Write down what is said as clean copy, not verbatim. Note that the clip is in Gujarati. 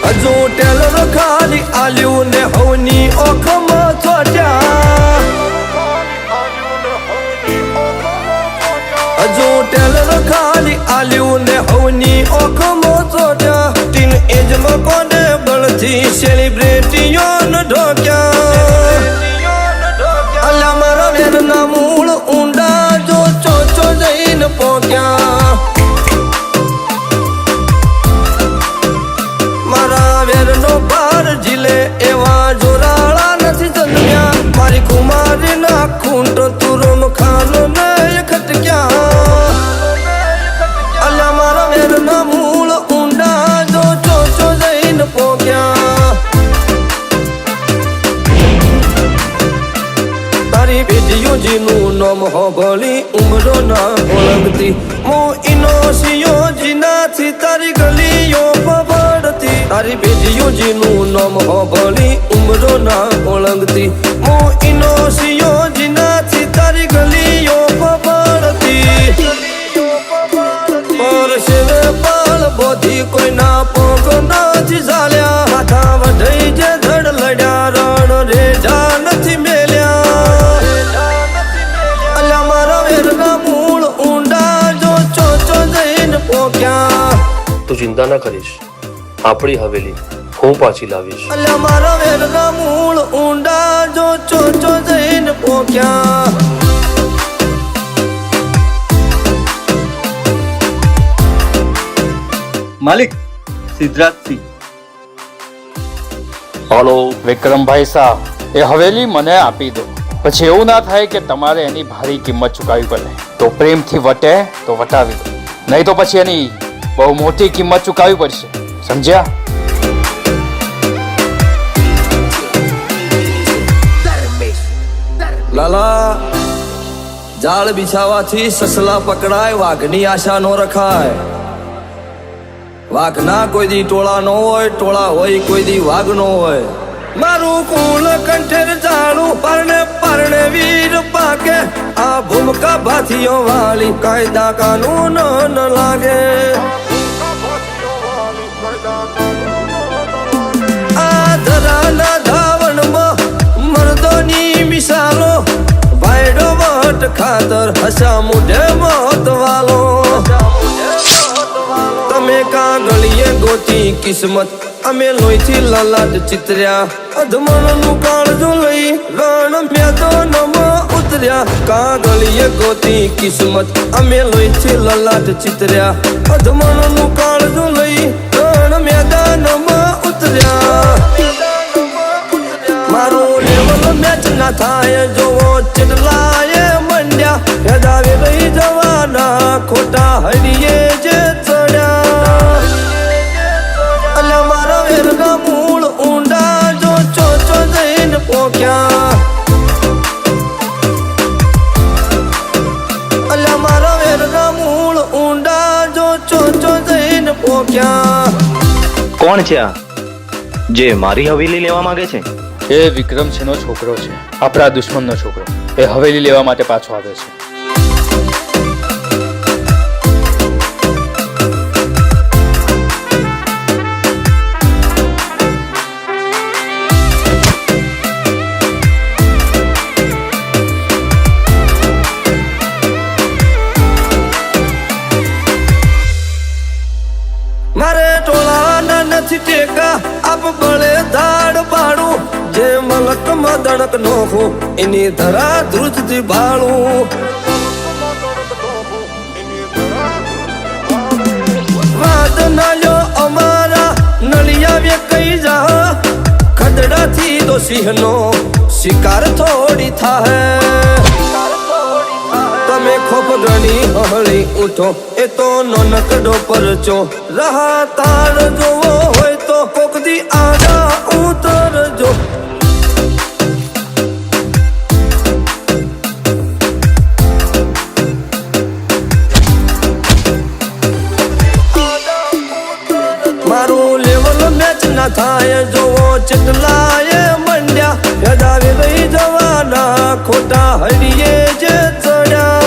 હજુ ટેલર ખાલી આલ્યું ને હવની ઓખમાં ચોટ્યા હજુ ટેલર ખાલી આલ્યું ને હવની ઓખમાં ચોટ્યા ટીન એજમાં કોને બળથી સેલિબ્રિટીઓ ઢોક્યા અલ્યા મારા વેરના મૂળ ઊંડા જો ચોચો જઈને પોક્યા મારા વેરનો પાર ઝીલે એવા જોરાળા નથી જન્મ્યા મારી કુમારીના ખૂંટ તુરમ ખાનો ને ખટક્યા અલ્યા મારા વેરના મૂળ ઊંડા જો ચોચો જઈને પોક્યા તારી બેટીઓ જીનું નામ હોભળી ઉમરો ના ઓળખતી હું ઇનો સિયો જીનાથી તારી ગલીઓ પબડતી તારી બેટીઓ જીનું નામ હોભળી ઉમરો ના ઓળખતી હું ઇનો સિયો જીનાથી તારી ગલીઓ પબડતી પરસેવે પાળ બોધી કોઈના પોગ નથી ઝાલ્યા હાથા વઢઈ જે ધડ લડ્યા રણ રેઢા નથી મેલ્યા અલ્યા મારા વેરના મૂળ ઊંડા જો ચોચો જઈને પોક્યા તું ચિંતા ના કરીશ આપણી હવેલી હું પાછી લાવીશ અલ્યા મારા વેરના મૂળ ઊંડા જો ચોચો જઈને પોક્યા માલિક સિદ્ધરાજસિંહ. હલો વિક્રમભાઈ સાહેબ, એ હવેલી મને આપી દો. પછી એવું ના થાય કે તમારે એની ભારી કિંમત ચૂકવવી પડે. તો પ્રેમથી વટે તો વટાવી દો, નહીં તો પછી એની બહુ મોટી કિંમત ચૂકવવી પડશે. સમજ્યા? લાલા જાળ બિછાવાથી સસલા પકડાય વાઘની આશા નો રખાય વાઘ ના કોઈ દી ટોળા નો હોય ટોળા હોય કોઈ દી વાઘ નો હોય મારું કુલ કંઠેર જાણું પરણે પરણે વીર પાકે આ ભૂમકા ભાથીઓ વાળી કાયદા કાનૂન ન લાગે આ ધરાના ધાવણમાં મર્દોની મિસાલો ભાઈડો વટ ખાતર હસા મુઢે મોત વાલો તમે કાગળીએ ગોતી કિસ્મત અમે લોહીથી લલાટ ચિતર્યા અધમણનું કાળજું લઈ રણ મેદાનમાં ઉતર્યા કાગળીએ ગોતી કિસ્મત અમે લોહીથી લલાટ ચિતર્યા અધમણનું કાળજું લઈ રણ મેદાનમાં ઉતર્યા મારું લેવલ મેચ ના થાય જોવો ચેટલાએ મંડ્યા હેદાવે રહી જવાના ખોટા હડીએ જે ચડ્યા અલ્યા મારા વેરના મૂળ ઊંડા જો ચોચો જઈને પોક્યા અલ્યા મારા વેરના મૂળ ઊંડા જો ચોચો જઈને પોક્યા. કોણ છે આ જે મારી હવેલી લેવા માંગે છે? એ વિક્રમસિંહનો છોકરો છે, આપણા દુશ્મનનો છોકરો. એ હવેલી લેવા માટે પાછો આવે છે. મારે ટોળાના નથી ટેકા આપ બળે ધાડ પાડું જે મલકમાં દણક નોખો એની ધરા ધ્રુજથી ભાળું વાદ નાલ્યો અમારા નલિયાવે કઈ જા ખદડાથી તો સિંહનો શિકાર થોડી થાય તમે ખોપ ગણી હળી ઉઠો એ તો નનકડો પરચો રહા તાર જોવો હોય તો કોક દી આડા ઉતરજો મારું લેવલ મેચ ના થાય જોવો ચટલાએ મંડ્યા યદાવે રહી જવાના ખોટા હડીએ જે ચડ્યા